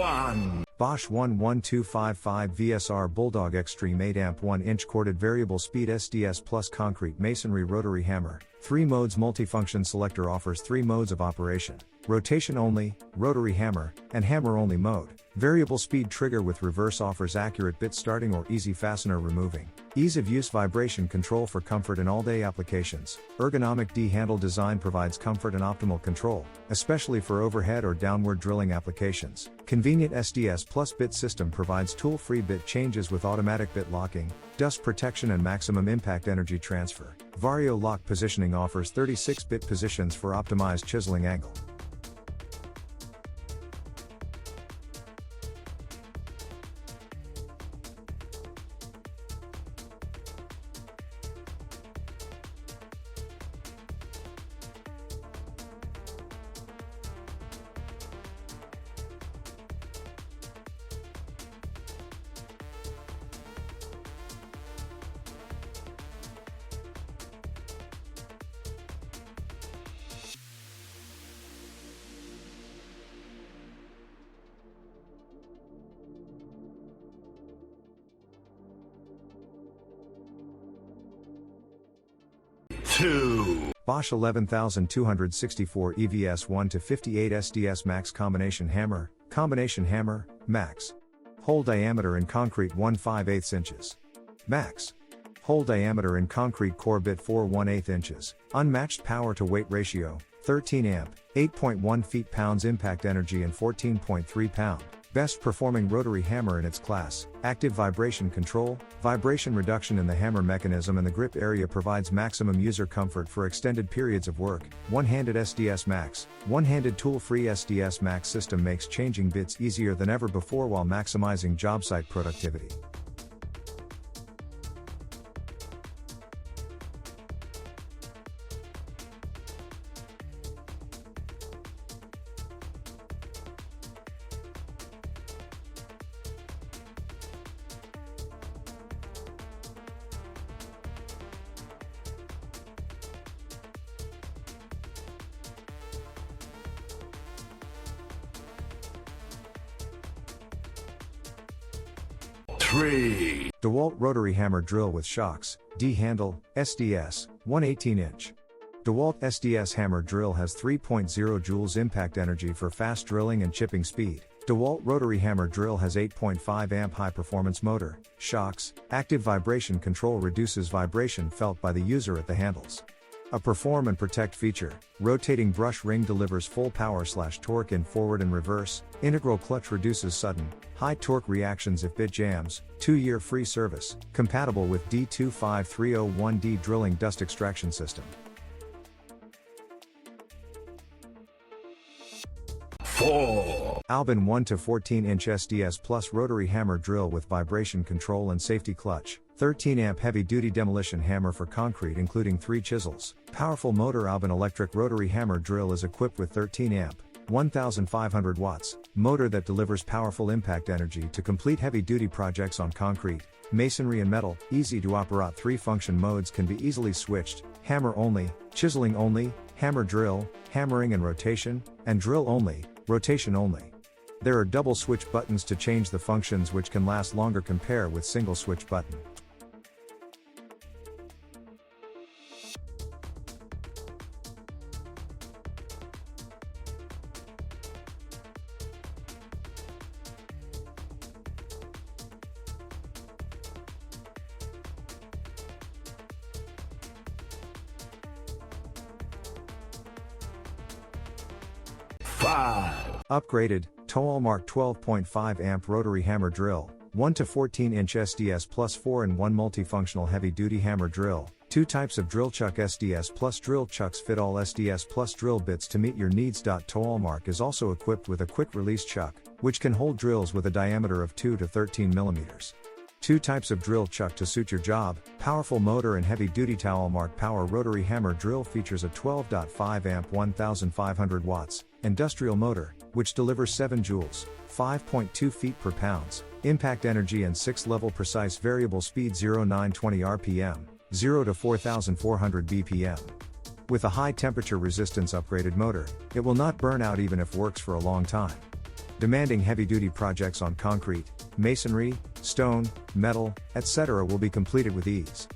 1. BOSCH 11255 VSR Bulldog Xtreme 8 amp 1-inch corded variable speed SDS-Plus concrete masonry rotary hammer. 3 modes multifunction selector offers 3 modes of operation: rotation only, rotary hammer, and hammer only mode. Variable speed trigger with reverse offers accurate bit starting or easy fastener removing. Ease of use vibration control for comfort in all-day applications. Ergonomic D-handle design provides comfort and optimal control, especially for overhead or downward drilling applications. Convenient SDS-Plus bit system provides tool-free bit changes with automatic bit locking, dust protection and maximum impact energy transfer. Vario lock positioning offers 36-bit positions for optimized chiseling angle. BOSCH 11264 EVS 1 to 58 SDS-Max combination hammer, Max. Hole diameter in concrete 1/5 inches. Max. Hole diameter in concrete core bit 4/1/8 inches. Unmatched power to weight ratio, 13 amp, 8.1 feet-pounds impact energy and 14.3 pound. Best performing rotary hammer in its class. Active vibration control, vibration reduction in the hammer mechanism and the grip area provides maximum user comfort for extended periods of work. One-handed SDS-Max. One-handed tool-free SDS-Max system makes changing bits easier than ever before while maximizing job site productivity. DEWALT rotary hammer drill with shocks, D-handle, SDS, 1/18 inch. DEWALT SDS hammer drill has 3.0 joules impact energy for fast drilling and chipping speed. DEWALT rotary hammer drill has 8.5 amp high-performance motor, shocks, active vibration control reduces vibration felt by the user at the handles. A perform and protect feature, rotating brush ring delivers full power/torque in forward and reverse, integral clutch reduces sudden, high torque reactions if bit jams, 2-year free service, compatible with D25301D drilling dust extraction system. 4. AOBEN 1 to 14 inch SDS-Plus rotary hammer drill with vibration control and safety clutch. 13 amp heavy duty demolition hammer for concrete including 3 chisels. Powerful motor. AOBEN electric rotary hammer drill is equipped with 13 amp, 1500 watts, motor that delivers powerful impact energy to complete heavy duty projects on concrete, masonry and metal. Easy to operate. 3 function modes can be easily switched: hammer only, chiseling only, hammer drill, hammering and drill only, rotation only. There are double switch buttons to change the functions which can last longer. Compare with single switch button. 5. Upgraded, Towallmark 12.5 amp rotary hammer drill, 1 to 14 inch SDS-Plus 4-in-1 multifunctional heavy duty hammer drill. 2 types of drill chuck. SDS-Plus drill chucks fit all SDS-Plus drill bits to meet your needs. Towallmark is also equipped with a quick release chuck, which can hold drills with a diameter of 2 to 13 mm. 2 types of drill chuck to suit your job: powerful motor and heavy duty. Towallmark power rotary hammer drill features a 12.5 amp 1500 watts industrial motor, which delivers 7 joules, 5.2 feet per pounds, impact energy and 6-level precise variable speed 0920 RPM, 0 to 4400 BPM. With a high temperature resistance upgraded motor, it will not burn out even if works for a long time. demanding heavy-duty projects on concrete, masonry, stone, metal, etc. will be completed with ease.